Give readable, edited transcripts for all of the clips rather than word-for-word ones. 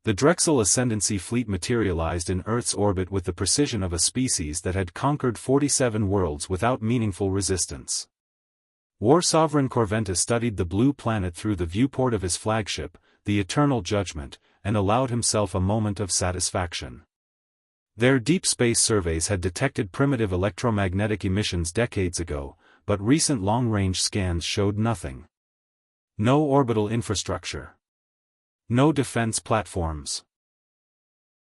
The Drexel Ascendancy fleet materialized in Earth's orbit with the precision of a species that had conquered 47 worlds without meaningful resistance. War Sovereign Corventis studied the blue planet through the viewport of his flagship, the Eternal Judgment, and allowed himself a moment of satisfaction. Their deep space surveys had detected primitive electromagnetic emissions decades ago, but recent long-range scans showed nothing. No orbital infrastructure. No defense platforms.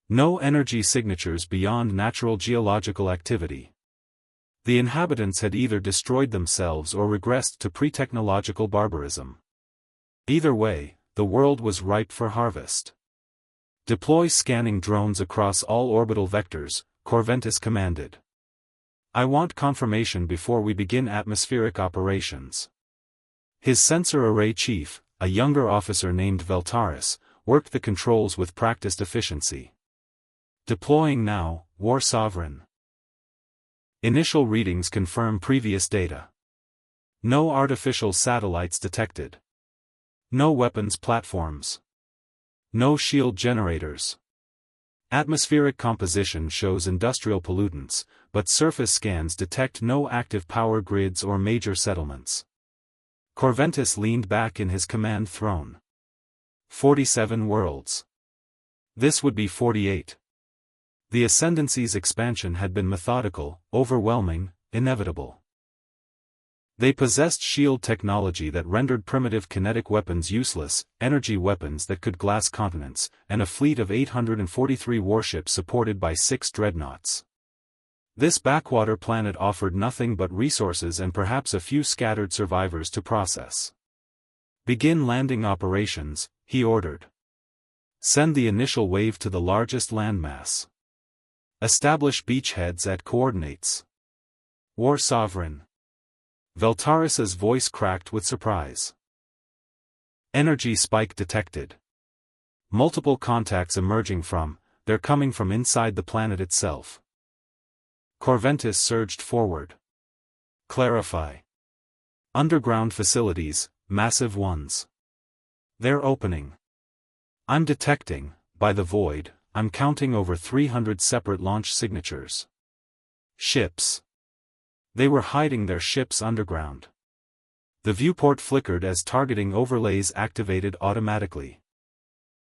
No energy signatures beyond natural geological activity. The inhabitants had either destroyed themselves or regressed to pre-technological barbarism. Either way, the world was ripe for harvest. Deploy scanning drones across all orbital vectors, Corventis commanded. I want confirmation before we begin atmospheric operations. His sensor array chief, a younger officer named Veltaris, worked the controls with practiced efficiency. Deploying now, War Sovereign. Initial readings confirm previous data. No artificial satellites detected. No weapons platforms. No shield generators. Atmospheric composition shows industrial pollutants, but surface scans detect no active power grids or major settlements. Corventis leaned back in his command throne. 47 worlds. This would be 48. The Ascendancy's expansion had been methodical, overwhelming, inevitable. They possessed shield technology that rendered primitive kinetic weapons useless, energy weapons that could glass continents, and a fleet of 843 warships supported by 6 dreadnoughts. This backwater planet offered nothing but resources and perhaps a few scattered survivors to process. Begin landing operations, he ordered. Send the initial wave to the largest landmass. Establish beachheads at coordinates. War Sovereign. Veltaris's voice cracked with surprise. Energy spike detected. Multiple contacts emerging from, they're coming from inside the planet itself. Corventis surged forward. Clarify. Underground facilities, massive ones. They're opening. I'm detecting, by the void, I'm counting over 300 separate launch signatures. Ships. They were hiding their ships underground. The viewport flickered as targeting overlays activated automatically.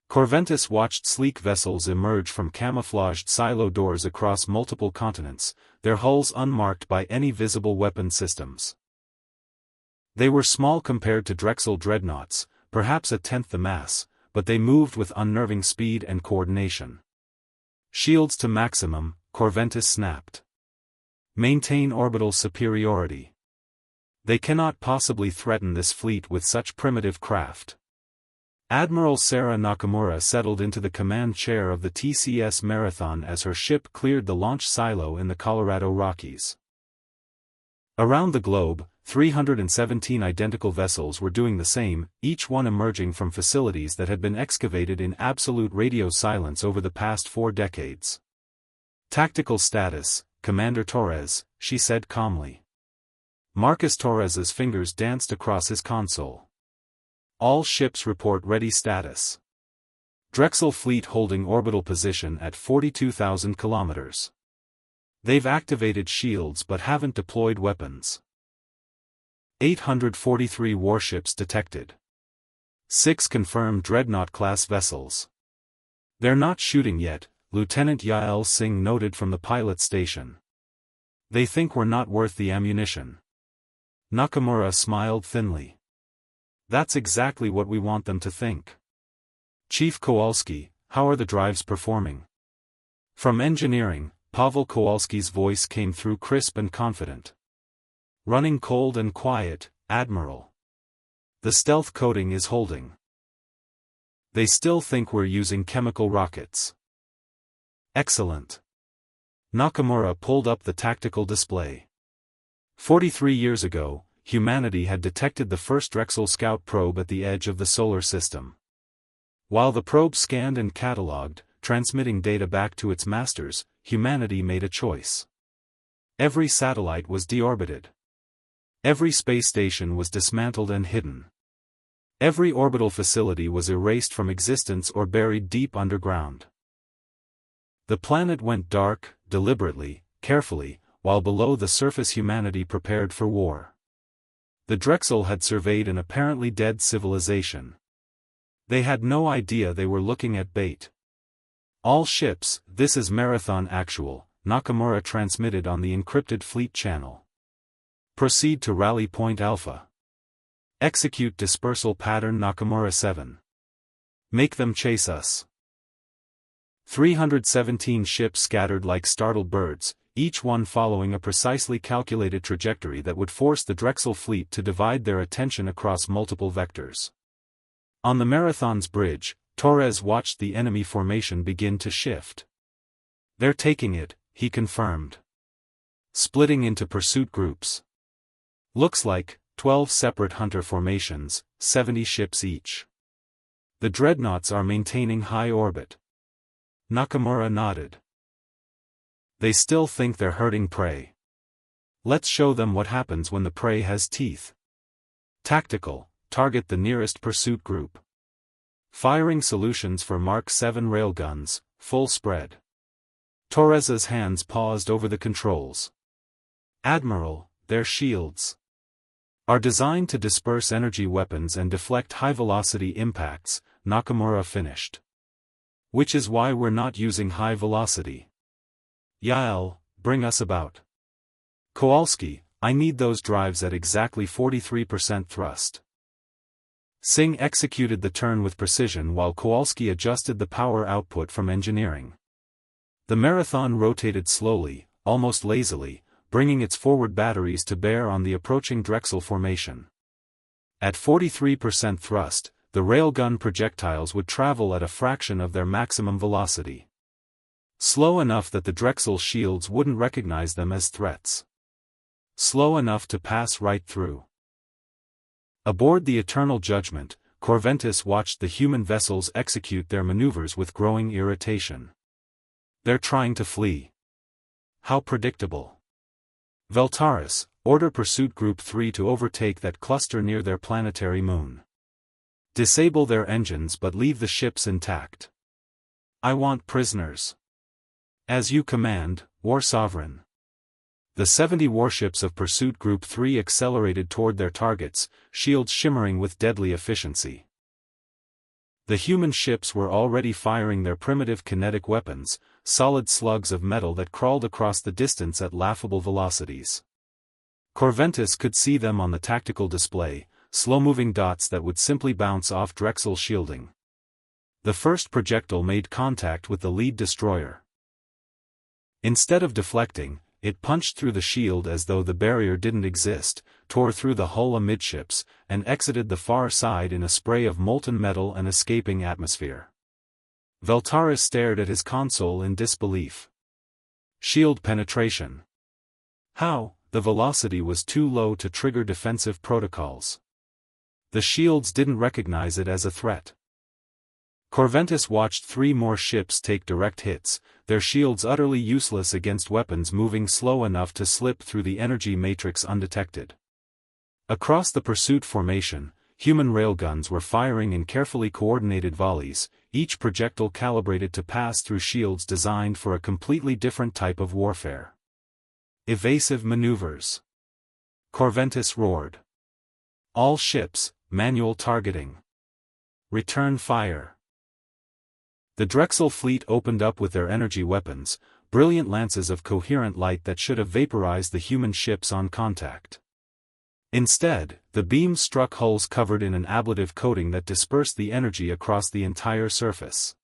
Corventis watched sleek vessels emerge from camouflaged silo doors across multiple continents, their hulls unmarked by any visible weapon systems. They were small compared to Drexel dreadnoughts, perhaps a tenth the mass, but they moved with unnerving speed and coordination. Shields to maximum, Corventis snapped. Maintain orbital superiority. They cannot possibly threaten this fleet with such primitive craft. Admiral Sarah Nakamura settled into the command chair of the TCS Marathon as her ship cleared the launch silo in the Colorado Rockies. Around the globe, 317 identical vessels were doing the same, each one emerging from facilities that had been excavated in absolute radio silence over the past 4 decades. Tactical status, Commander Torres, she said calmly. Marcus Torres's fingers danced across his console. All ships report ready status. Drexel fleet holding orbital position at 42,000 kilometers. They've activated shields but haven't deployed weapons. 843 warships detected. 6 confirmed dreadnought-class vessels. They're not shooting yet, Lieutenant Yael Singh noted from the pilot station. They think we're not worth the ammunition. Nakamura smiled thinly. That's exactly what we want them to think. Chief Kowalski, how are the drives performing? From engineering, Pavel Kowalski's voice came through crisp and confident. Running cold and quiet, Admiral. The stealth coating is holding. They still think we're using chemical rockets. Excellent. Nakamura pulled up the tactical display. 43 years ago, humanity had detected the first Drexel Scout probe at the edge of the solar system. While the probe scanned and catalogued, transmitting data back to its masters, humanity made a choice. Every satellite was deorbited. Every space station was dismantled and hidden. Every orbital facility was erased from existence or buried deep underground. The planet went dark, deliberately, carefully, while below the surface humanity prepared for war. The Drexel had surveyed an apparently dead civilization. They had no idea they were looking at bait. All ships, this is Marathon Actual, Nakamura transmitted on the encrypted fleet channel. Proceed to Rally Point Alpha. Execute dispersal pattern Nakamura 7. Make them chase us. 317 ships scattered like startled birds, each one following a precisely calculated trajectory that would force the Drexel fleet to divide their attention across multiple vectors. On the Marathon's bridge, Torres watched the enemy formation begin to shift. "They're taking it," he confirmed. "Splitting into pursuit groups. Looks like 12 separate hunter formations, 70 ships each. The dreadnoughts are maintaining high orbit." Nakamura nodded. "They still think they're hurting prey. Let's show them what happens when the prey has teeth. Tactical, target the nearest pursuit group. Firing solutions for Mark 7 railguns, full spread." Torres's hands paused over the controls. "Admiral, their shields are designed to disperse energy weapons and deflect high-velocity impacts," Nakamura finished. "Which is why we're not using high velocity. Yael, bring us about. Kowalski, I need those drives at exactly 43% thrust." Singh executed the turn with precision while Kowalski adjusted the power output from engineering. The Marathon rotated slowly, almost lazily, bringing its forward batteries to bear on the approaching Drexel formation. At 43% thrust, the railgun projectiles would travel at a fraction of their maximum velocity. Slow enough that the Drexel shields wouldn't recognize them as threats. Slow enough to pass right through. Aboard the Eternal Judgment, Corventis watched the human vessels execute their maneuvers with growing irritation. "They're trying to flee. How predictable. Veltaris, order Pursuit Group 3 to overtake that cluster near their planetary moon. Disable their engines but leave the ships intact. I want prisoners." "As you command, War Sovereign." The 70 warships of Pursuit Group 3 accelerated toward their targets, shields shimmering with deadly efficiency. The human ships were already firing their primitive kinetic weapons, solid slugs of metal that crawled across the distance at laughable velocities. Corventis could see them on the tactical display, slow-moving dots that would simply bounce off Drexel shielding. The first projectile made contact with the lead destroyer. Instead of deflecting, it punched through the shield as though the barrier didn't exist, tore through the hull amidships, and exited the far side in a spray of molten metal and escaping atmosphere. Veltaris stared at his console in disbelief. Shield penetration. How? The velocity was too low to trigger defensive protocols. The shields didn't recognize it as a threat. Corventis watched 3 more ships take direct hits, their shields utterly useless against weapons moving slow enough to slip through the energy matrix undetected. Across the pursuit formation, human railguns were firing in carefully coordinated volleys, each projectile calibrated to pass through shields designed for a completely different type of warfare. Evasive maneuvers. Corventis roared. "All ships, manual targeting. Return fire." The Drexel fleet opened up with their energy weapons, brilliant lances of coherent light that should have vaporized the human ships on contact. Instead, the beams struck hulls covered in an ablative coating that dispersed the energy across the entire surface.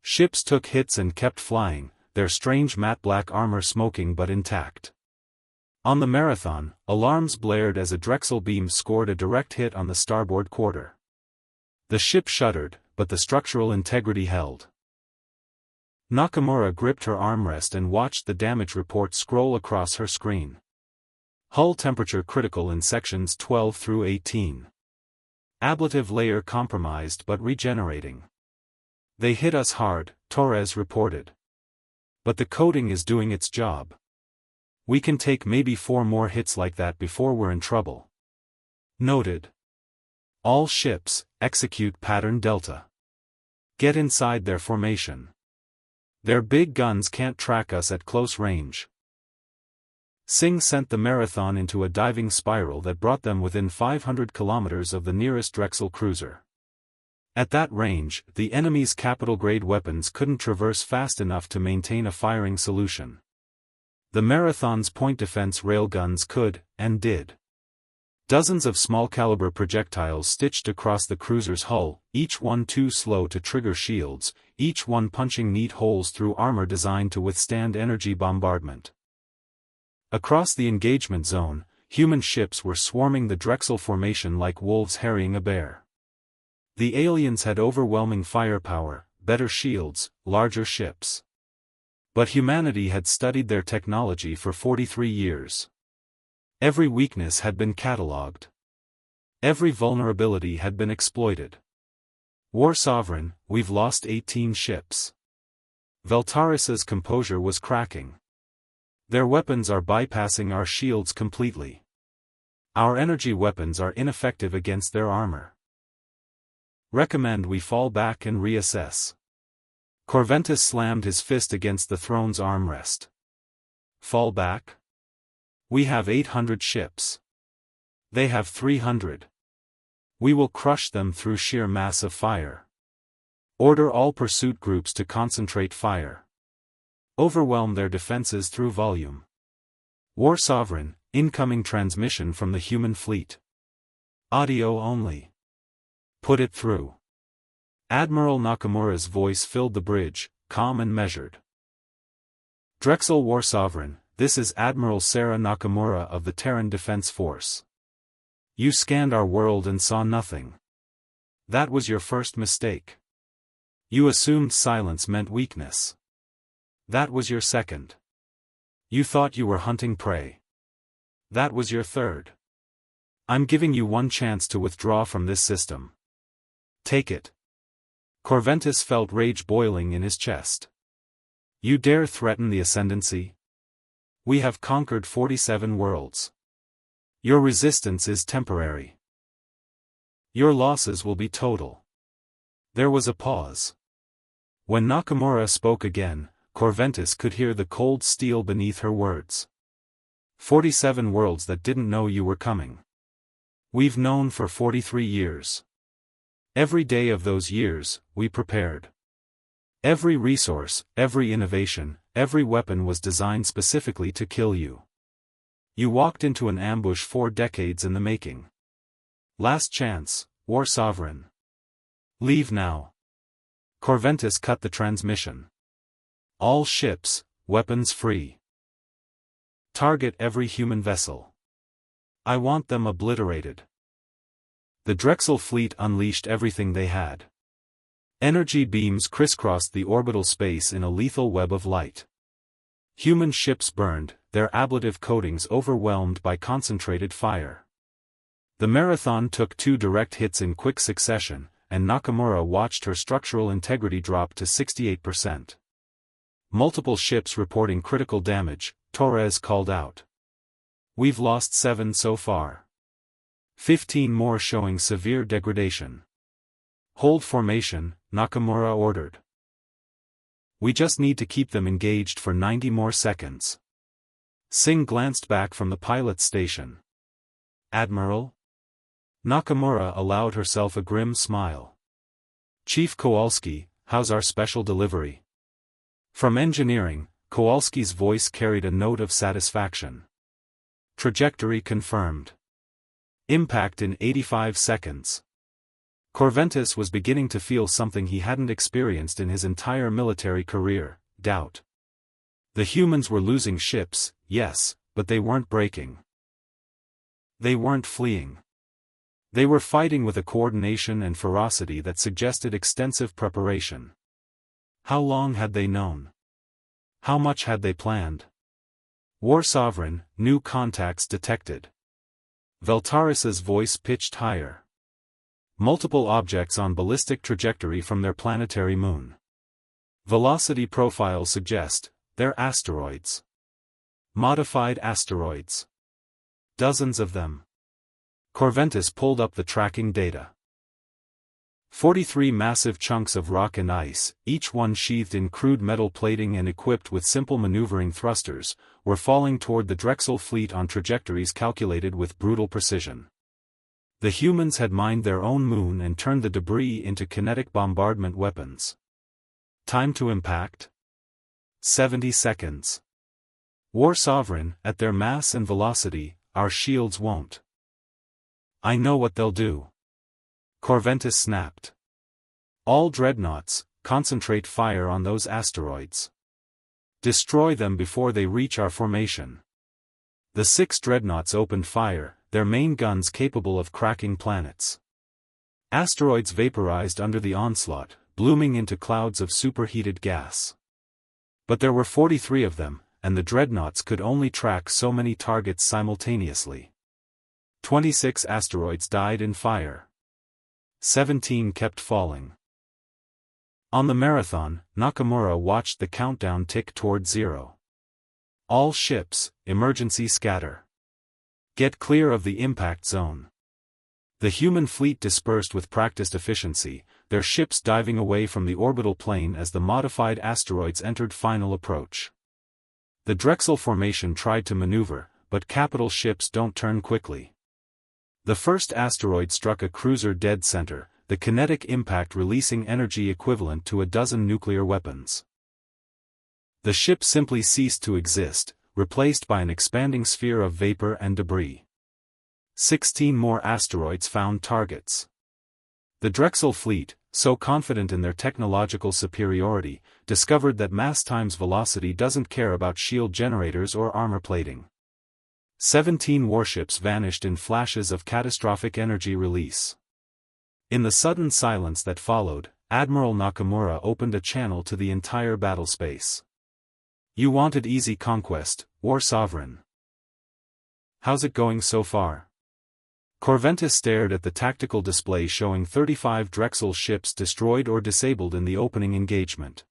Ships took hits and kept flying, their strange matte black armor smoking but intact. On the Marathon, alarms blared as a Drexel beam scored a direct hit on the starboard quarter. The ship shuddered, but the structural integrity held. Nakamura gripped her armrest and watched the damage report scroll across her screen. Hull temperature critical in sections 12 through 18. Ablative layer compromised but regenerating. "They hit us hard," Torres reported. "But the coating is doing its job. We can take maybe 4 more hits like that before we're in trouble." Noted. All ships, execute pattern Delta. Get inside their formation. Their big guns can't track us at close range. Singh sent the Marathon into a diving spiral that brought them within 500 kilometers of the nearest Drexel cruiser. At that range, the enemy's capital-grade weapons couldn't traverse fast enough to maintain a firing solution. The Marathon's point defense railguns could, and did. Dozens of small-caliber projectiles stitched across the cruiser's hull, each one too slow to trigger shields, each one punching neat holes through armor designed to withstand energy bombardment. Across the engagement zone, human ships were swarming the Drexel formation like wolves harrying a bear. The aliens had overwhelming firepower, better shields, larger ships. But humanity had studied their technology for 43 years. Every weakness had been catalogued. Every vulnerability had been exploited. War Sovereign, we've lost 18 ships. Veltaris's composure was cracking. Their weapons are bypassing our shields completely. Our energy weapons are ineffective against their armor. Recommend we fall back and reassess. Corventus slammed his fist against the throne's armrest. Fall back? We have 800 ships. They have 300. We will crush them through sheer mass of fire. Order all pursuit groups to concentrate fire. Overwhelm their defenses through volume. War Sovereign, incoming transmission from the human fleet. Audio only. Put it through. Admiral Nakamura's voice filled the bridge, calm and measured. Drexel War Sovereign, this is Admiral Sarah Nakamura of the Terran Defense Force. You scanned our world and saw nothing. That was your first mistake. You assumed silence meant weakness. That was your second. You thought you were hunting prey. That was your third. I'm giving you one chance to withdraw from this system. Take it. Corventus felt rage boiling in his chest. You dare threaten the ascendancy? We have conquered 47 worlds. Your resistance is temporary. Your losses will be total. There was a pause. When Nakamura spoke again, Corventus could hear the cold steel beneath her words. 47 worlds that didn't know you were coming. We've known for 43 years. Every day of those years, we prepared. Every resource, every innovation, every weapon was designed specifically to kill you. You walked into an ambush 4 decades in the making. Last chance, War Sovereign. Leave now. Corventus cut the transmission. All ships, weapons free. Target every human vessel. I want them obliterated. The Drexel fleet unleashed everything they had. Energy beams crisscrossed the orbital space in a lethal web of light. Human ships burned, their ablative coatings overwhelmed by concentrated fire. The Marathon took 2 direct hits in quick succession, and Nakamura watched her structural integrity drop to 68%. Multiple ships reporting critical damage, Torres called out. We've lost 7 so far. 15 more showing severe degradation. Hold formation, Nakamura ordered. We just need to keep them engaged for 90 more seconds. Singh glanced back from the pilot's station. Admiral? Nakamura allowed herself a grim smile. Chief Kowalski, how's our special delivery? From engineering, Kowalski's voice carried a note of satisfaction. Trajectory confirmed. Impact in 85 seconds. Corventus was beginning to feel something he hadn't experienced in his entire military career, doubt. The humans were losing ships, yes, but they weren't breaking. They weren't fleeing. They were fighting with a coordination and ferocity that suggested extensive preparation. How long had they known? How much had they planned? War Sovereign, new contacts detected. Veltaris's voice pitched higher. Multiple objects on ballistic trajectory from their planetary moon. Velocity profiles suggest, they're asteroids. Modified asteroids. Dozens of them. Corventis pulled up the tracking data. 43 massive chunks of rock and ice, each one sheathed in crude metal plating and equipped with simple maneuvering thrusters, were falling toward the Drexel fleet on trajectories calculated with brutal precision. The humans had mined their own moon and turned the debris into kinetic bombardment weapons. Time to impact? 70 seconds. War Sovereign, at their mass and velocity, our shields won't. I know what they'll do. Corventis snapped. All dreadnoughts, concentrate fire on those asteroids. Destroy them before they reach our formation. The 6 dreadnoughts opened fire, their main guns capable of cracking planets. Asteroids vaporized under the onslaught, blooming into clouds of superheated gas. But there were 43 of them, and the dreadnoughts could only track so many targets simultaneously. 26 asteroids died in fire. 17 kept falling. On the marathon, Nakamura watched the countdown tick toward 0. All ships, emergency scatter. Get clear of the impact zone. The human fleet dispersed with practiced efficiency, their ships diving away from the orbital plane as the modified asteroids entered final approach. The Drexel formation tried to maneuver, but capital ships don't turn quickly. The first asteroid struck a cruiser dead center, the kinetic impact releasing energy equivalent to a dozen nuclear weapons. The ship simply ceased to exist, replaced by an expanding sphere of vapor and debris. 16 more asteroids found targets. The Drexel fleet, so confident in their technological superiority, discovered that mass times velocity doesn't care about shield generators or armor plating. 17 warships vanished in flashes of catastrophic energy release. In the sudden silence that followed, Admiral Nakamura opened a channel to the entire battlespace. You wanted easy conquest, War Sovereign. How's it going so far? Corventis stared at the tactical display showing 35 Drexel ships destroyed or disabled in the opening engagement.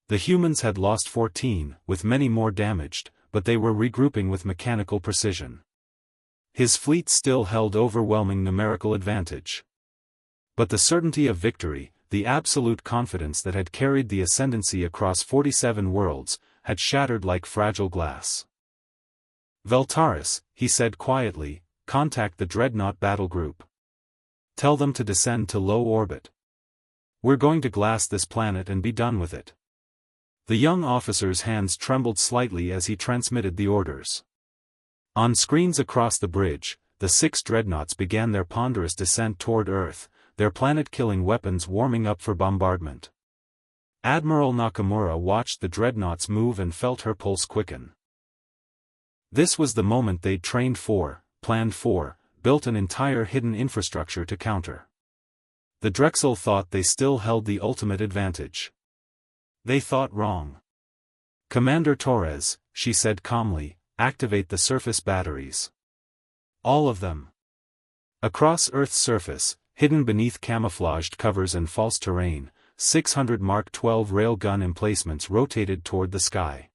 The humans had lost 14, with many more damaged, but they were regrouping with mechanical precision. His fleet still held overwhelming numerical advantage. But the certainty of victory, the absolute confidence that had carried the ascendancy across 47 worlds, had shattered like fragile glass. Veltaris, he said quietly, contact the Dreadnought battle group. Tell them to descend to low orbit. We're going to glass this planet and be done with it. The young officer's hands trembled slightly as he transmitted the orders. On screens across the bridge, the 6 dreadnoughts began their ponderous descent toward Earth, their planet-killing weapons warming up for bombardment. Admiral Nakamura watched the dreadnoughts move and felt her pulse quicken. This was the moment they'd trained for, planned for, built an entire hidden infrastructure to counter. The Drexel thought they still held the ultimate advantage. They thought wrong. Commander Torres, she said calmly, activate the surface batteries. All of them. Across Earth's surface, hidden beneath camouflaged covers and false terrain, 600 Mark 12 railgun emplacements rotated toward the sky.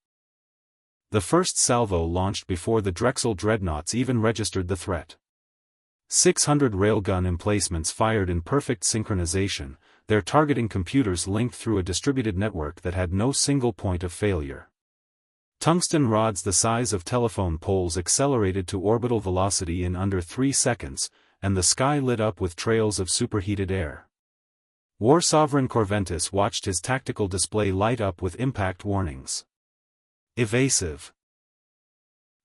The first salvo launched before the Drexel dreadnoughts even registered the threat. 600 railgun emplacements fired in perfect synchronization, their targeting computers linked through a distributed network that had no single point of failure. Tungsten rods the size of telephone poles accelerated to orbital velocity in under 3 seconds, and the sky lit up with trails of superheated air. War Sovereign Corventis watched his tactical display light up with impact warnings. Evasive.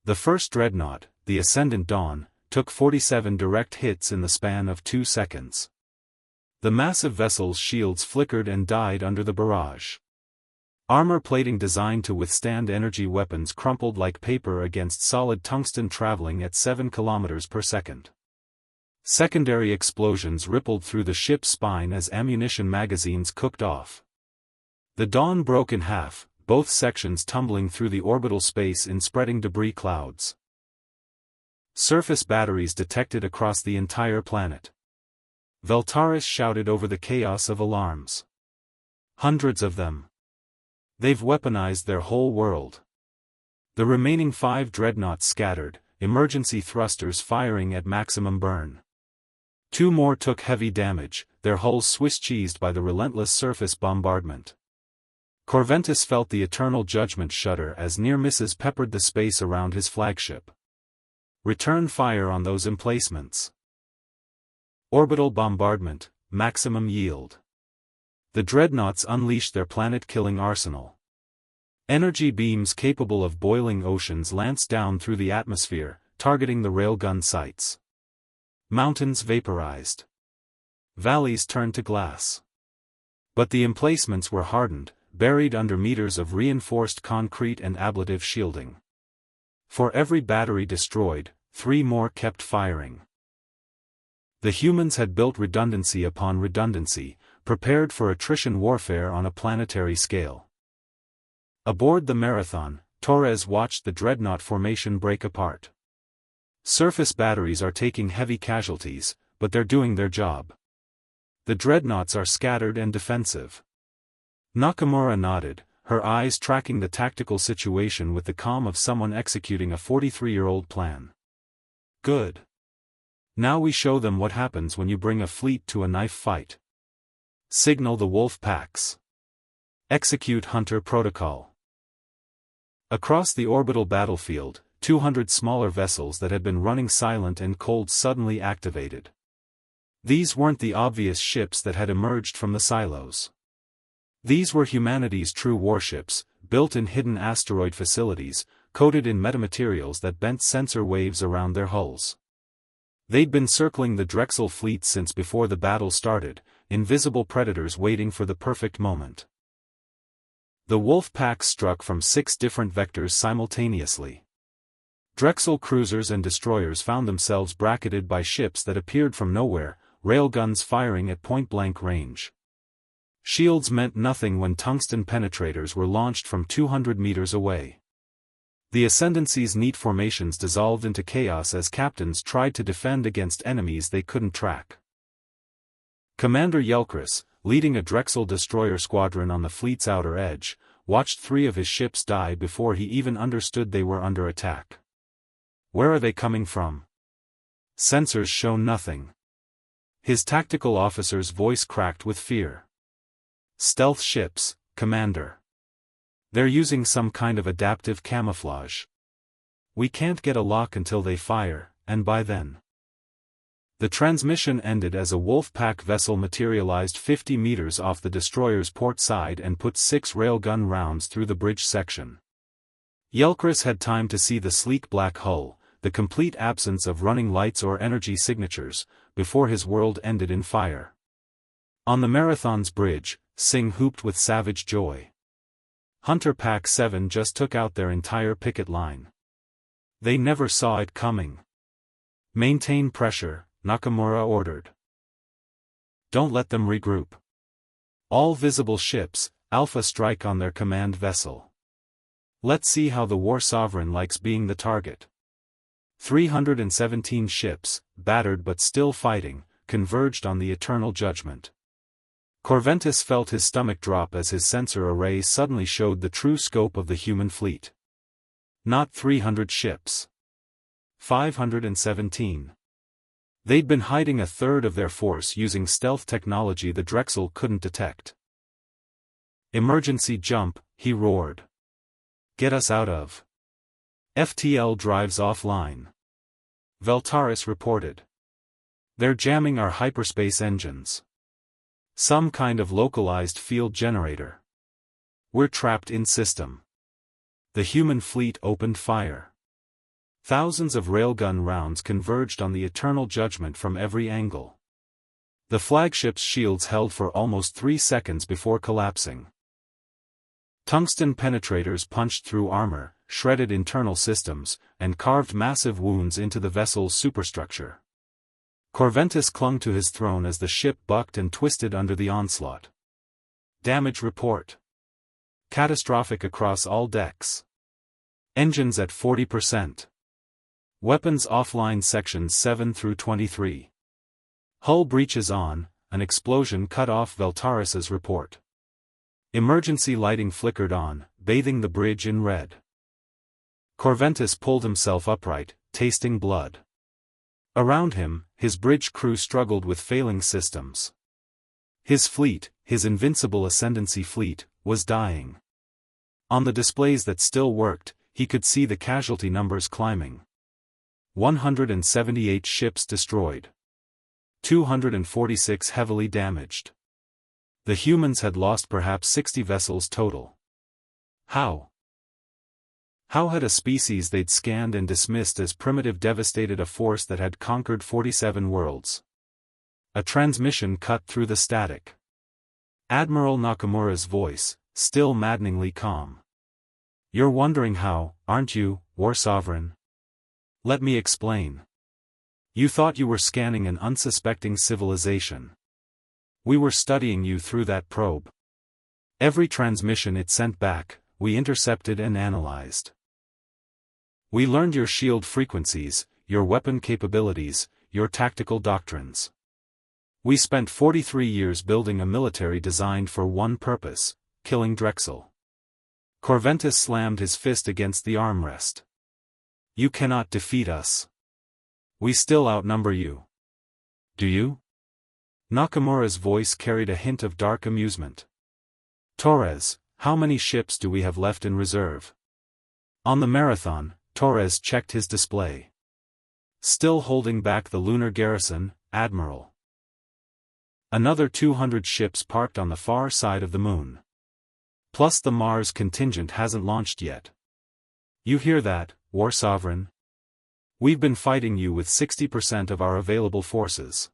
The first dreadnought, the Ascendant Dawn, took 47 direct hits in the span of 2 seconds. The massive vessel's shields flickered and died under the barrage. Armor plating designed to withstand energy weapons crumpled like paper against solid tungsten traveling at 7 kilometers per second. Secondary explosions rippled through the ship's spine as ammunition magazines cooked off. The Dawn broke in half, both sections tumbling through the orbital space in spreading debris clouds. Surface batteries detected across the entire planet. Veltaris shouted over the chaos of alarms. Hundreds of them. They've weaponized their whole world. The remaining 5 dreadnoughts scattered, emergency thrusters firing at maximum burn. 2 more took heavy damage, their hulls Swiss-cheesed by the relentless surface bombardment. Corventis felt the eternal judgment shudder as near misses peppered the space around his flagship. Return fire on those emplacements. Orbital bombardment, maximum yield. The dreadnoughts unleashed their planet-killing arsenal. Energy beams capable of boiling oceans lanced down through the atmosphere, targeting the railgun sites. Mountains vaporized. Valleys turned to glass. But the emplacements were hardened, buried under meters of reinforced concrete and ablative shielding. For every battery destroyed, 3 more kept firing. The humans had built redundancy upon redundancy, prepared for attrition warfare on a planetary scale. Aboard the Marathon, Torres watched the dreadnought formation break apart. Surface batteries are taking heavy casualties, but they're doing their job. The dreadnoughts are scattered and defensive. Nakamura nodded, her eyes tracking the tactical situation with the calm of someone executing a 43-year-old plan. Good. Now we show them what happens when you bring a fleet to a knife fight. Signal the wolf packs. Execute Hunter Protocol. Across the orbital battlefield, 200 smaller vessels that had been running silent and cold suddenly activated. These weren't the obvious ships that had emerged from the silos. These were humanity's true warships, built in hidden asteroid facilities, coated in metamaterials that bent sensor waves around their hulls. They'd been circling the Drexel fleet since before the battle started, invisible predators waiting for the perfect moment. The wolf packs struck from 6 different vectors simultaneously. Drexel cruisers and destroyers found themselves bracketed by ships that appeared from nowhere, railguns firing at point-blank range. Shields meant nothing when tungsten penetrators were launched from 200 meters away. The Ascendancy's neat formations dissolved into chaos as captains tried to defend against enemies they couldn't track. Commander Yelkris, leading a Drexel destroyer squadron on the fleet's outer edge, watched 3 of his ships die before he even understood they were under attack. Where are they coming from? Sensors show nothing. His tactical officer's voice cracked with fear. Stealth ships, Commander. They're using some kind of adaptive camouflage. We can't get a lock until they fire, and by then. The transmission ended as a Wolfpack vessel materialized 50 meters off the destroyer's port side and put 6 railgun rounds through the bridge section. Yelkris had time to see the sleek black hull, the complete absence of running lights or energy signatures, before his world ended in fire. On the Marathon's bridge, Singh whooped with savage joy. Hunter Pack 7 just took out their entire picket line. They never saw it coming. Maintain pressure, Nakamura ordered. Don't let them regroup. All visible ships, Alpha strike on their command vessel. Let's see how the War Sovereign likes being the target. 317 ships, battered but still fighting, converged on the Eternal Judgment. Corventis felt his stomach drop as his sensor array suddenly showed the true scope of the human fleet. Not 300 ships. 517. They'd been hiding a third of their force using stealth technology the Drexel couldn't detect. Emergency jump, he roared. Get us out of. FTL drives offline. Veltaris reported. They're jamming our hyperspace engines. Some kind of localized field generator. We're trapped in system. The human fleet opened fire. Thousands of railgun rounds converged on the Eternal Judgment from every angle. The flagship's shields held for almost 3 seconds before collapsing. Tungsten penetrators punched through armor, shredded internal systems, and carved massive wounds into the vessel's superstructure. Corventis clung to his throne as the ship bucked and twisted under the onslaught. Damage report. Catastrophic across all decks. Engines at 40%. Weapons offline sections 7 through 23. Hull breaches on, an explosion cut off Veltaris's report. Emergency lighting flickered on, bathing the bridge in red. Corventis pulled himself upright, tasting blood. Around him, his bridge crew struggled with failing systems. His fleet, his invincible ascendancy fleet, was dying. On the displays that still worked, he could see the casualty numbers climbing. 178 ships destroyed. 246 heavily damaged. The humans had lost perhaps 60 vessels total. How? How had a species they'd scanned and dismissed as primitive devastated a force that had conquered 47 worlds? A transmission cut through the static. Admiral Nakamura's voice, still maddeningly calm. "You're wondering how, aren't you, War Sovereign? Let me explain. You thought you were scanning an unsuspecting civilization. We were studying you through that probe. Every transmission it sent back, we intercepted and analyzed. We learned your shield frequencies, your weapon capabilities, your tactical doctrines. We spent 43 years building a military designed for one purpose, killing Drexel." Corventus slammed his fist against the armrest. "You cannot defeat us. We still outnumber you. Do you?" Nakamura's voice carried a hint of dark amusement. "Torres, how many ships do we have left in reserve?" On the marathon, Torres checked his display. "Still holding back the lunar garrison, Admiral. Another 200 ships parked on the far side of the moon. Plus the Mars contingent hasn't launched yet. You hear that, War Sovereign? We've been fighting you with 60% of our available forces.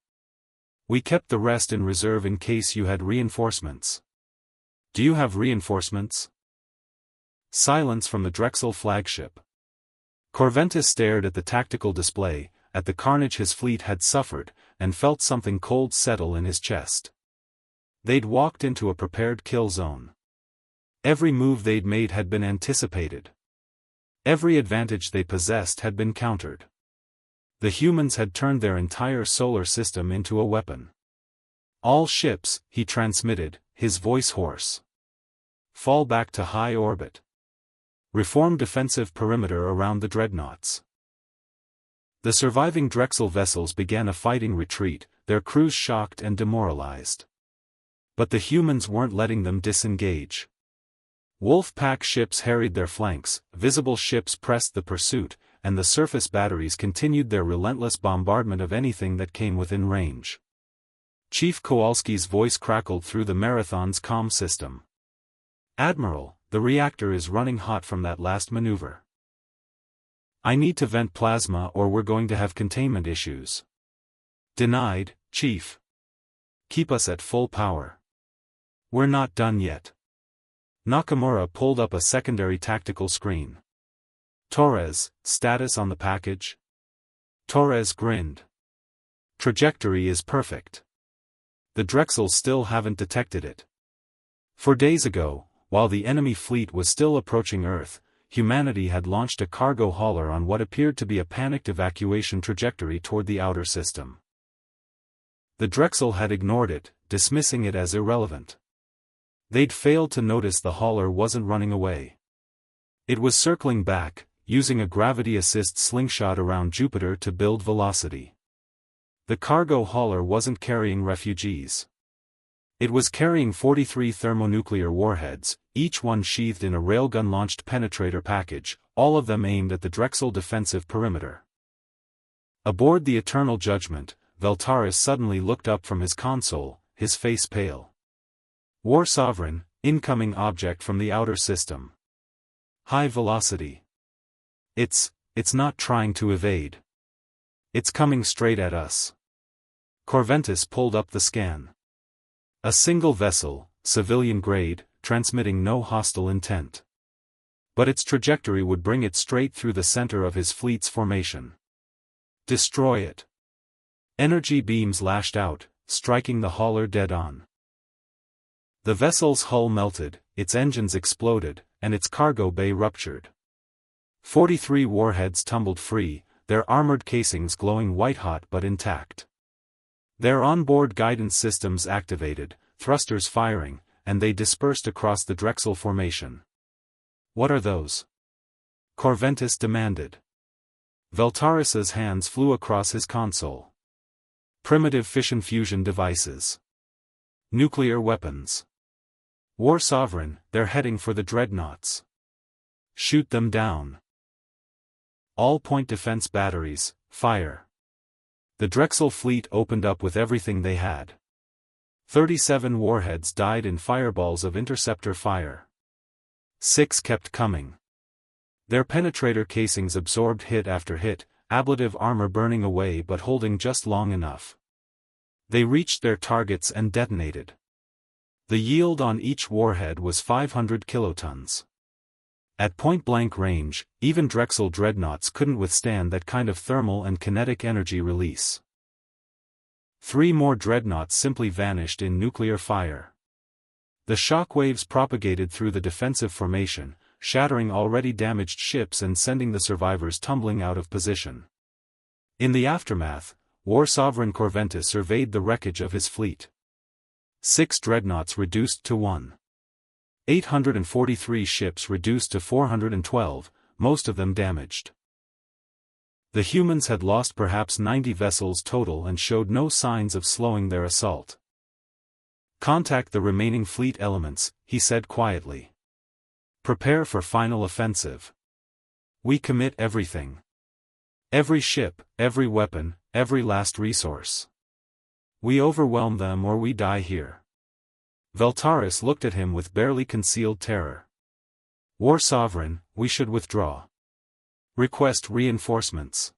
We kept the rest in reserve in case you had reinforcements. Do you have reinforcements?" Silence from the Drexel flagship. Corventus stared at the tactical display, at the carnage his fleet had suffered, and felt something cold settle in his chest. They'd walked into a prepared kill zone. Every move they'd made had been anticipated. Every advantage they possessed had been countered. The humans had turned their entire solar system into a weapon. "All ships," he transmitted, his voice hoarse. "Fall back to high orbit. Reform defensive perimeter around the dreadnoughts." The surviving Drexel vessels began a fighting retreat, their crews shocked and demoralized. But the humans weren't letting them disengage. Wolf pack ships harried their flanks, visible ships pressed the pursuit, and the surface batteries continued their relentless bombardment of anything that came within range. Chief Kowalski's voice crackled through the Marathon's comm system. "Admiral, the reactor is running hot from that last maneuver. I need to vent plasma or we're going to have containment issues." "Denied, Chief. Keep us at full power. We're not done yet." Nakamura pulled up a secondary tactical screen. "Torres, status on the package?" Torres grinned. "Trajectory is perfect. The Drexels still haven't detected it. 4 days ago, while the enemy fleet was still approaching Earth, humanity had launched a cargo hauler on what appeared to be a panicked evacuation trajectory toward the outer system. The Drexel had ignored it, dismissing it as irrelevant. They'd failed to notice the hauler wasn't running away. It was circling back, using a gravity-assist slingshot around Jupiter to build velocity. The cargo hauler wasn't carrying refugees. It was carrying 43 thermonuclear warheads, each one sheathed in a railgun-launched penetrator package, all of them aimed at the Drexel defensive perimeter. Aboard the Eternal Judgment, Veltaris suddenly looked up from his console, his face pale. "War Sovereign, incoming object from the outer system. High velocity. It's not trying to evade. It's coming straight at us." Corventus pulled up the scan. A single vessel, civilian grade, transmitting no hostile intent. But its trajectory would bring it straight through the center of his fleet's formation. Destroy it. Energy beams lashed out, striking the hauler dead on. The vessel's hull melted, its engines exploded, and its cargo bay ruptured. 43 warheads tumbled free, their armored casings glowing white-hot but intact. Their onboard guidance systems activated, thrusters firing, and they dispersed across the Drexel formation. "What are those?" Corventus demanded. Veltaris's hands flew across his console. Primitive fission fusion devices. Nuclear weapons. War Sovereign, they're heading for the dreadnoughts. Shoot them down. All-point defense batteries, fire. The Drexel fleet opened up with everything they had. 37 warheads died in fireballs of interceptor fire. 6 kept coming. Their penetrator casings absorbed hit after hit, ablative armor burning away but holding just long enough. They reached their targets and detonated. The yield on each warhead was 500 kilotons. At point-blank range, even Drexel dreadnoughts couldn't withstand that kind of thermal and kinetic energy release. 3 more dreadnoughts simply vanished in nuclear fire. The shockwaves propagated through the defensive formation, shattering already damaged ships and sending the survivors tumbling out of position. In the aftermath, War Sovereign Corventis surveyed the wreckage of his fleet. 6 dreadnoughts reduced to 1. 843 ships reduced to 412, most of them damaged. The humans had lost perhaps 90 vessels total and showed no signs of slowing their assault. "Contact the remaining fleet elements," he said quietly. "Prepare for final offensive. We commit everything. Every ship, every weapon, every last resource. We overwhelm them or we die here." Veltaris looked at him with barely concealed terror. "War Sovereign, we should withdraw. Request reinforcements.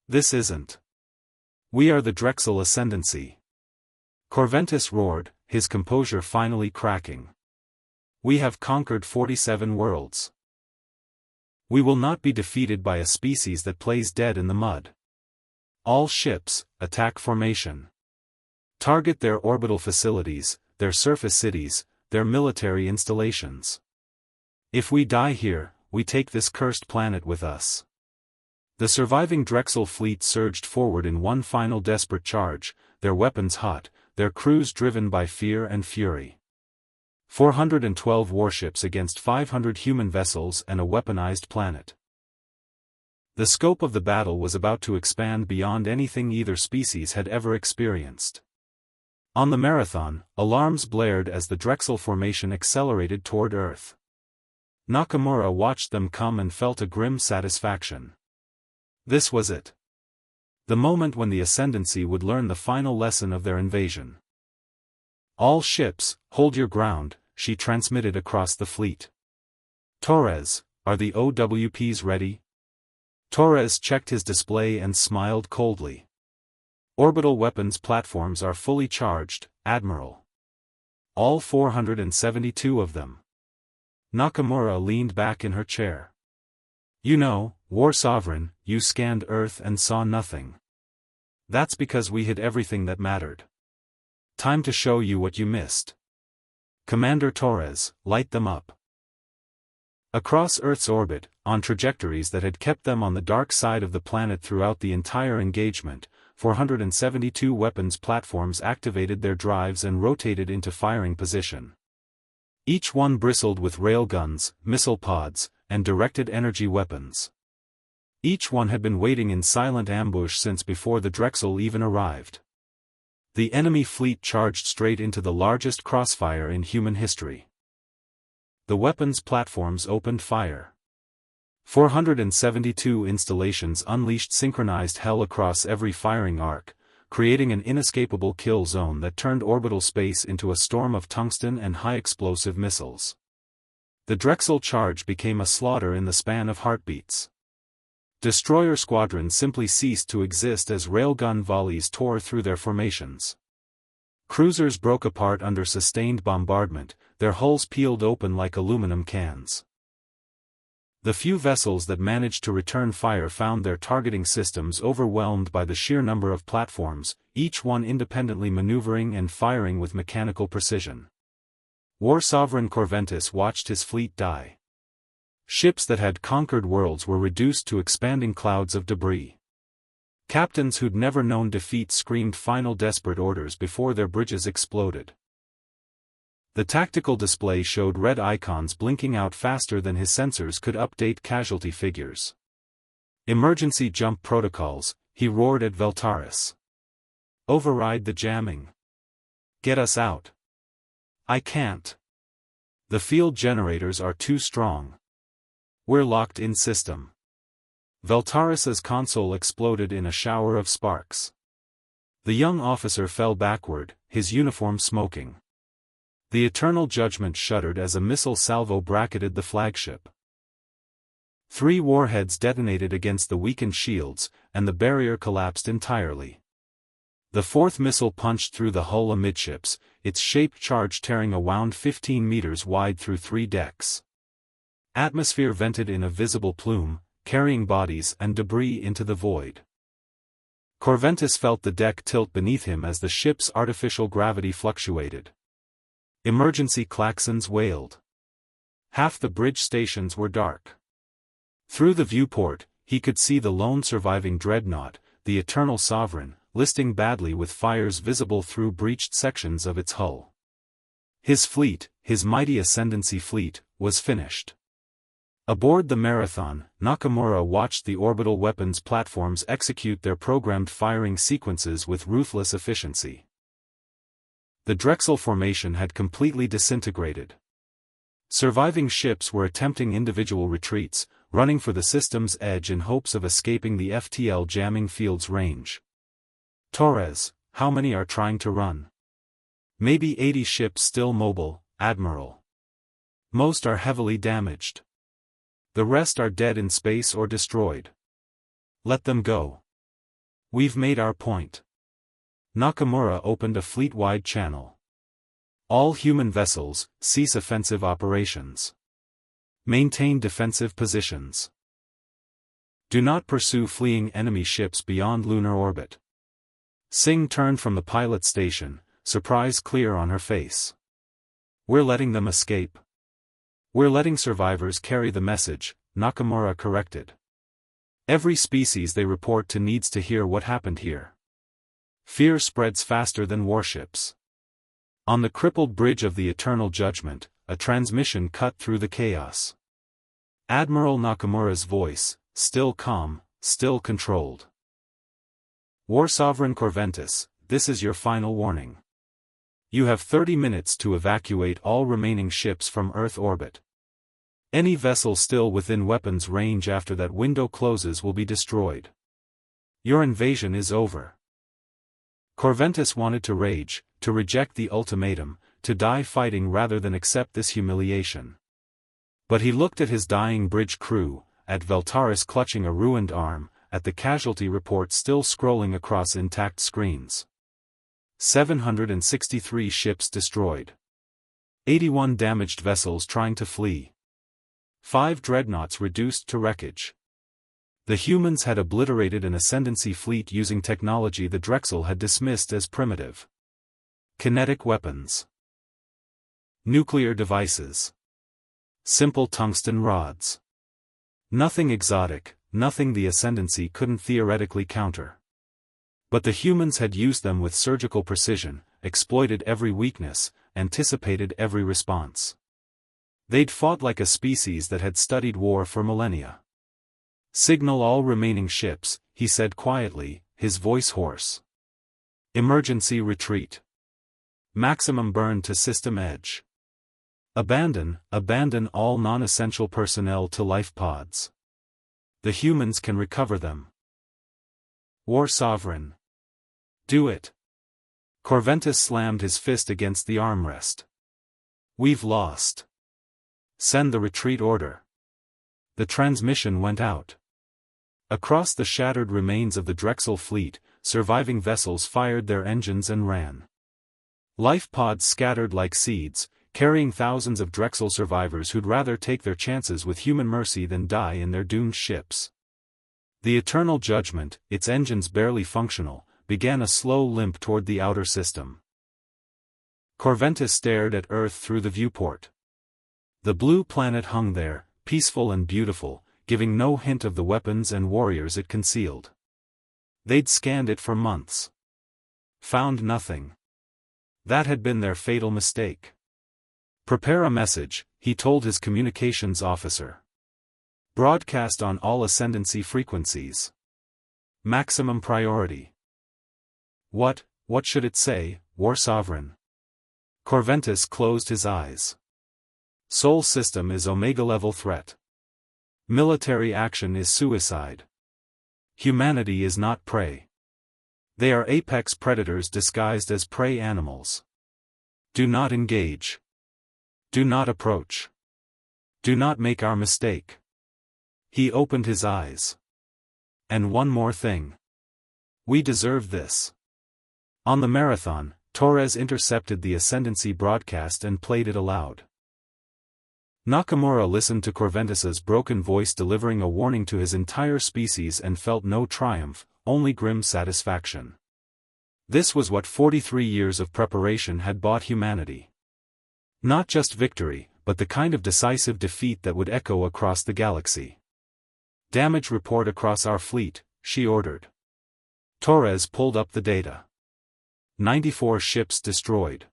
This isn't. We are the Drexel Ascendancy." Corventis roared, his composure finally cracking. "We have conquered 47 worlds. We will not be defeated by a species that plays dead in the mud. All ships, attack formation. Target their orbital facilities, their surface cities, their military installations. If we die here, we take this cursed planet with us." The surviving Drexel fleet surged forward in one final desperate charge, their weapons hot, their crews driven by fear and fury. 412 warships against 500 human vessels and a weaponized planet. The scope of the battle was about to expand beyond anything either species had ever experienced. On the Marathon, alarms blared as the Drexel formation accelerated toward Earth. Nakamura watched them come and felt a grim satisfaction. This was it. The moment when the Ascendancy would learn the final lesson of their invasion. "All ships, hold your ground," she transmitted across the fleet. "Torres, are the OWPs ready?" Torres checked his display and smiled coldly. "Orbital weapons platforms are fully charged, Admiral. All 472 of them." Nakamura leaned back in her chair. "You know, War Sovereign, you scanned Earth and saw nothing. That's because we hid everything that mattered. Time to show you what you missed. Commander Torres, light them up." Across Earth's orbit, on trajectories that had kept them on the dark side of the planet throughout the entire engagement, 472 weapons platforms activated their drives and rotated into firing position. Each one bristled with railguns, missile pods, and directed energy weapons. Each one had been waiting in silent ambush since before the Drexel even arrived. The enemy fleet charged straight into the largest crossfire in human history. The weapons platforms opened fire. 472 installations unleashed synchronized hell across every firing arc, creating an inescapable kill zone that turned orbital space into a storm of tungsten and high-explosive missiles. The Drexel charge became a slaughter in the span of heartbeats. Destroyer squadrons simply ceased to exist as railgun volleys tore through their formations. Cruisers broke apart under sustained bombardment, their hulls peeled open like aluminum cans. The few vessels that managed to return fire found their targeting systems overwhelmed by the sheer number of platforms, each one independently maneuvering and firing with mechanical precision. War Sovereign Corventis watched his fleet die. Ships that had conquered worlds were reduced to expanding clouds of debris. Captains who'd never known defeat screamed final desperate orders before their bridges exploded. The tactical display showed red icons blinking out faster than his sensors could update casualty figures. Emergency jump protocols, he roared at Veltaris. Override the jamming. Get us out. I can't. The field generators are too strong. We're locked in system. Veltaris's console exploded in a shower of sparks. The young officer fell backward, his uniform smoking. The Eternal Judgment shuddered as a missile salvo bracketed the flagship. 3 warheads detonated against the weakened shields, and the barrier collapsed entirely. The 4th missile punched through the hull amidships, its shaped charge tearing a wound 15 meters wide through 3 decks. Atmosphere vented in a visible plume, carrying bodies and debris into the void. Corventis felt the deck tilt beneath him as the ship's artificial gravity fluctuated. Emergency klaxons wailed. Half the bridge stations were dark. Through the viewport, he could see the lone surviving dreadnought, the Eternal Sovereign, listing badly with fires visible through breached sections of its hull. His fleet, his mighty Ascendancy fleet, was finished. Aboard the Marathon, Nakamura watched the orbital weapons platforms execute their programmed firing sequences with ruthless efficiency. The Drexel formation had completely disintegrated. Surviving ships were attempting individual retreats, running for the system's edge in hopes of escaping the FTL jamming field's range. Torres, how many are trying to run? Maybe 80 ships still mobile, Admiral. Most are heavily damaged. The rest are dead in space or destroyed. Let them go. We've made our point. Nakamura opened a fleet-wide channel. All human vessels, cease offensive operations. Maintain defensive positions. Do not pursue fleeing enemy ships beyond lunar orbit. Singh turned from the pilot station, surprise clear on her face. We're letting them escape. We're letting survivors carry the message, Nakamura corrected. Every species they report to needs to hear what happened here. Fear spreads faster than warships. On the crippled bridge of the Eternal Judgment, a transmission cut through the chaos. Admiral Nakamura's voice, still calm, still controlled. War Sovereign Corventis, this is your final warning. You have 30 minutes to evacuate all remaining ships from Earth orbit. Any vessel still within weapons range after that window closes will be destroyed. Your invasion is over. Corventis wanted to rage, to reject the ultimatum, to die fighting rather than accept this humiliation. But he looked at his dying bridge crew, at Veltaris clutching a ruined arm, at the casualty report still scrolling across intact screens. 763 ships destroyed. 81 damaged vessels trying to flee. 5 dreadnoughts reduced to wreckage. The humans had obliterated an Ascendancy fleet using technology the Drexel had dismissed as primitive. Kinetic weapons. Nuclear devices. Simple tungsten rods. Nothing exotic, nothing the Ascendancy couldn't theoretically counter. But the humans had used them with surgical precision, exploited every weakness, anticipated every response. They'd fought like a species that had studied war for millennia. Signal all remaining ships, he said quietly, his voice hoarse. Emergency retreat. Maximum burn to system edge. Abandon all non-essential personnel to life pods. The humans can recover them. War Sovereign. Do it. Corventis slammed his fist against the armrest. We've lost. Send the retreat order. The transmission went out. Across the shattered remains of the Drexel fleet, surviving vessels fired their engines and ran. Life pods scattered like seeds, carrying thousands of Drexel survivors who'd rather take their chances with human mercy than die in their doomed ships. The Eternal Judgment, its engines barely functional, began a slow limp toward the outer system. Corventis stared at Earth through the viewport. The blue planet hung there, peaceful and beautiful, giving no hint of the weapons and warriors it concealed. They'd scanned it for months. Found nothing. That had been their fatal mistake. Prepare a message, he told his communications officer. Broadcast on all ascendancy frequencies. Maximum priority. What should it say, War Sovereign? Corventus closed his eyes. Sol system is Omega-level threat. Military action is suicide. Humanity is not prey. They are apex predators disguised as prey animals. Do not engage. Do not approach. Do not make our mistake. He opened his eyes. And one more thing. We deserve this. On the marathon, Torres intercepted the Ascendancy broadcast and played it aloud. Nakamura listened to Corventus's broken voice delivering a warning to his entire species and felt no triumph, only grim satisfaction. This was what 43 years of preparation had bought humanity. Not just victory, but the kind of decisive defeat that would echo across the galaxy. Damage report across our fleet, she ordered. Torres pulled up the data. 94 ships destroyed.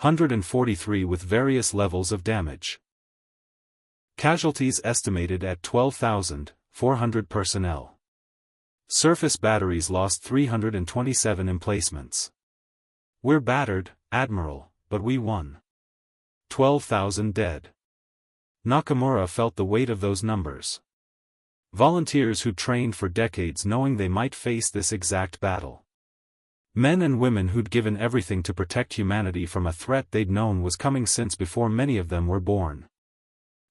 143 with various levels of damage. Casualties estimated at 12,400 personnel. Surface batteries lost 327 emplacements. We're battered, Admiral, but we won. 12,000 dead. Nakamura felt the weight of those numbers. Volunteers who trained for decades knowing they might face this exact battle. Men and women who'd given everything to protect humanity from a threat they'd known was coming since before many of them were born.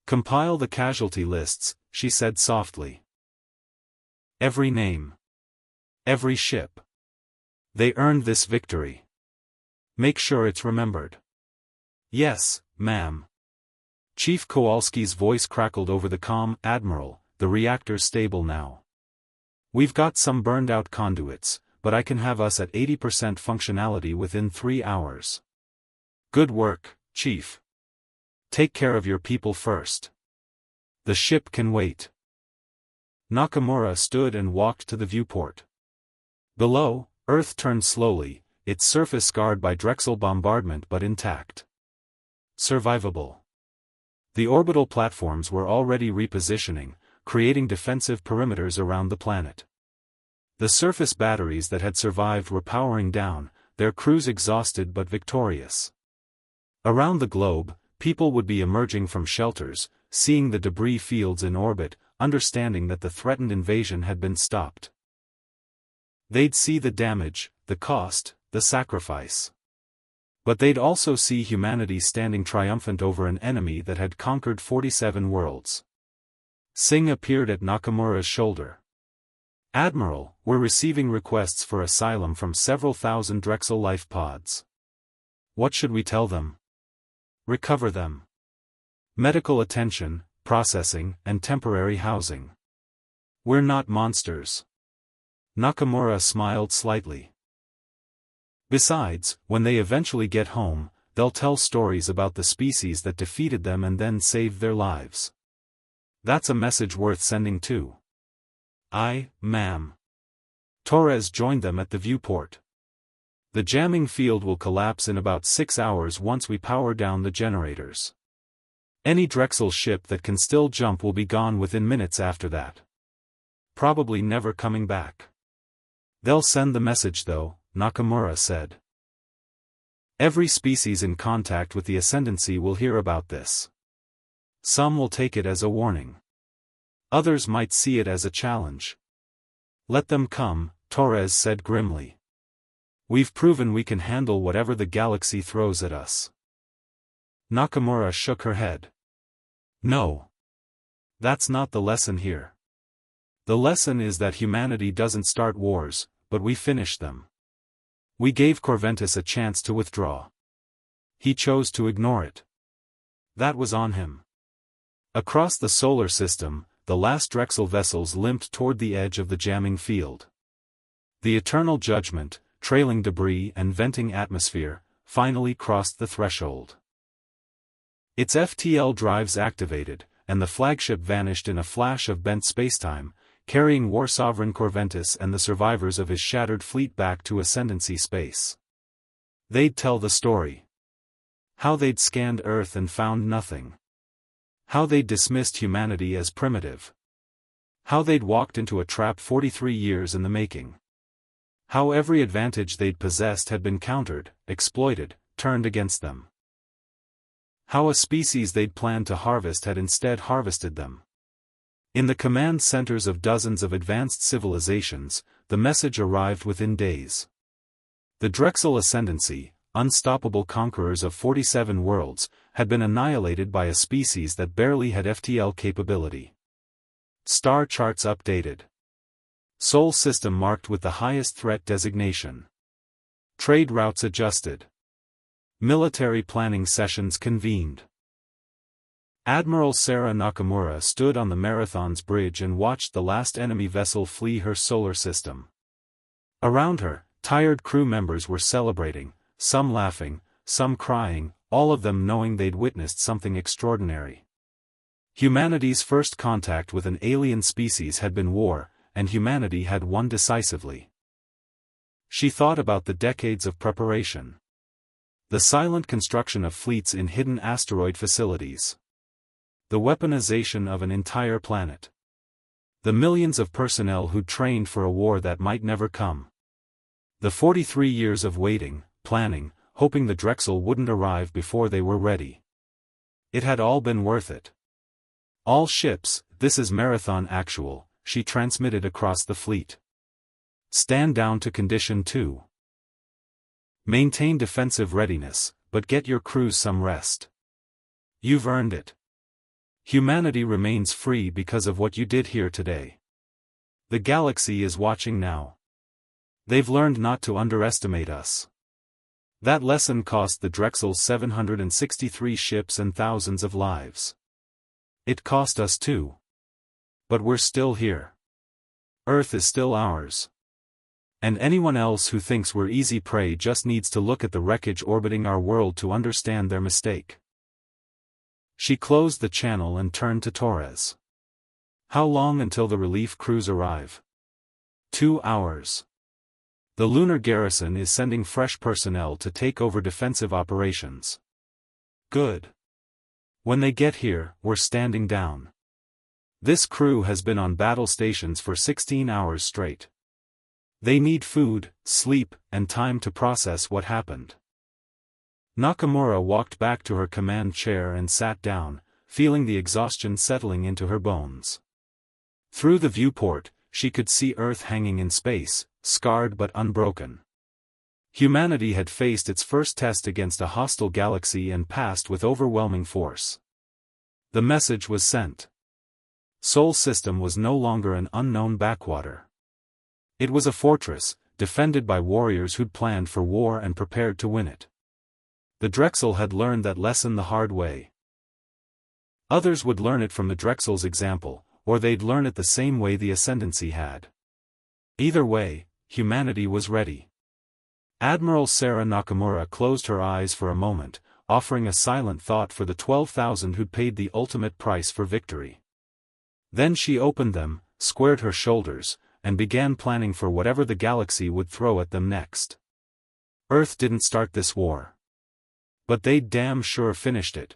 Compile the casualty lists, she said softly. Every name. Every ship. They earned this victory. Make sure it's remembered. Yes, ma'am. Chief Kowalski's voice crackled over the comm. Admiral, the reactor's stable now. We've got some burned-out conduits, but I can have us at 80% functionality within 3 hours. Good work, Chief. Take care of your people first. The ship can wait. Nakamura stood and walked to the viewport. Below, Earth turned slowly, its surface scarred by Drexel bombardment but intact. Survivable. The orbital platforms were already repositioning, creating defensive perimeters around the planet. The surface batteries that had survived were powering down, their crews exhausted but victorious. Around the globe, people would be emerging from shelters, seeing the debris fields in orbit, understanding that the threatened invasion had been stopped. They'd see the damage, the cost, the sacrifice. But they'd also see humanity standing triumphant over an enemy that had conquered 47 worlds. Singh appeared at Nakamura's shoulder. Admiral, we're receiving requests for asylum from several thousand Drexel life pods. What should we tell them? Recover them. Medical attention, processing, and temporary housing. We're not monsters. Nakamura smiled slightly. Besides, when they eventually get home, they'll tell stories about the species that defeated them and then saved their lives. That's a message worth sending too. Aye, ma'am. Torres joined them at the viewport. The jamming field will collapse in about 6 hours once we power down the generators. Any Drexel ship that can still jump will be gone within minutes after that. Probably never coming back. They'll send the message though, Nakamura said. Every species in contact with the Ascendancy will hear about this. Some will take it as a warning. Others might see it as a challenge. Let them come, Torres said grimly. We've proven we can handle whatever the galaxy throws at us. Nakamura shook her head. No. That's not the lesson here. The lesson is that humanity doesn't start wars, but we finish them. We gave Corventus a chance to withdraw. He chose to ignore it. That was on him. Across the solar system, the last Drexel vessels limped toward the edge of the jamming field. The eternal judgment, trailing debris and venting atmosphere, finally crossed the threshold. Its FTL drives activated, and the flagship vanished in a flash of bent spacetime, carrying War Sovereign Corventus and the survivors of his shattered fleet back to Ascendancy space. They'd tell the story. How they'd scanned Earth and found nothing. How they'd dismissed humanity as primitive. How they'd walked into a trap 43 years in the making. How every advantage they'd possessed had been countered, exploited, turned against them. How a species they'd planned to harvest had instead harvested them. In the command centers of dozens of advanced civilizations, the message arrived within days. The Drexel Ascendancy, unstoppable conquerors of 47 worlds, had been annihilated by a species that barely had FTL capability. Star charts updated. Sol system marked with the highest threat designation. Trade routes adjusted. Military planning sessions convened. Admiral Sarah Nakamura stood on the Marathon's bridge and watched the last enemy vessel flee her solar system. Around her, tired crew members were celebrating, some laughing, some crying, all of them knowing they'd witnessed something extraordinary. Humanity's first contact with an alien species had been war, and humanity had won decisively. She thought about the decades of preparation. The silent construction of fleets in hidden asteroid facilities. The weaponization of an entire planet. The millions of personnel who'd trained for a war that might never come. The 43 years of waiting, planning, hoping the Drexel wouldn't arrive before they were ready. It had all been worth it. All ships, this is Marathon Actual, she transmitted across the fleet. Stand down to Condition 2. Maintain defensive readiness, but get your crews some rest. You've earned it. Humanity remains free because of what you did here today. The galaxy is watching now. They've learned not to underestimate us. That lesson cost the Drexel 763 ships and thousands of lives. It cost us too. But we're still here. Earth is still ours. And anyone else who thinks we're easy prey just needs to look at the wreckage orbiting our world to understand their mistake. She closed the channel and turned to Torres. How long until the relief crews arrive? 2 hours. The lunar garrison is sending fresh personnel to take over defensive operations. Good. When they get here, we're standing down. This crew has been on battle stations for 16 hours straight. They need food, sleep, and time to process what happened. Nakamura walked back to her command chair and sat down, feeling the exhaustion settling into her bones. Through the viewport, she could see Earth hanging in space, scarred but unbroken. Humanity had faced its first test against a hostile galaxy and passed with overwhelming force. The message was sent. Sol system was no longer an unknown backwater. It was a fortress, defended by warriors who'd planned for war and prepared to win it. The Drexel had learned that lesson the hard way. Others would learn it from the Drexel's example, or they'd learn it the same way the Ascendancy had. Either way, humanity was ready. Admiral Sarah Nakamura closed her eyes for a moment, offering a silent thought for the 12,000 who'd paid the ultimate price for victory. Then she opened them, squared her shoulders, and began planning for whatever the galaxy would throw at them next. Earth didn't start this war. But they'd damn sure finished it.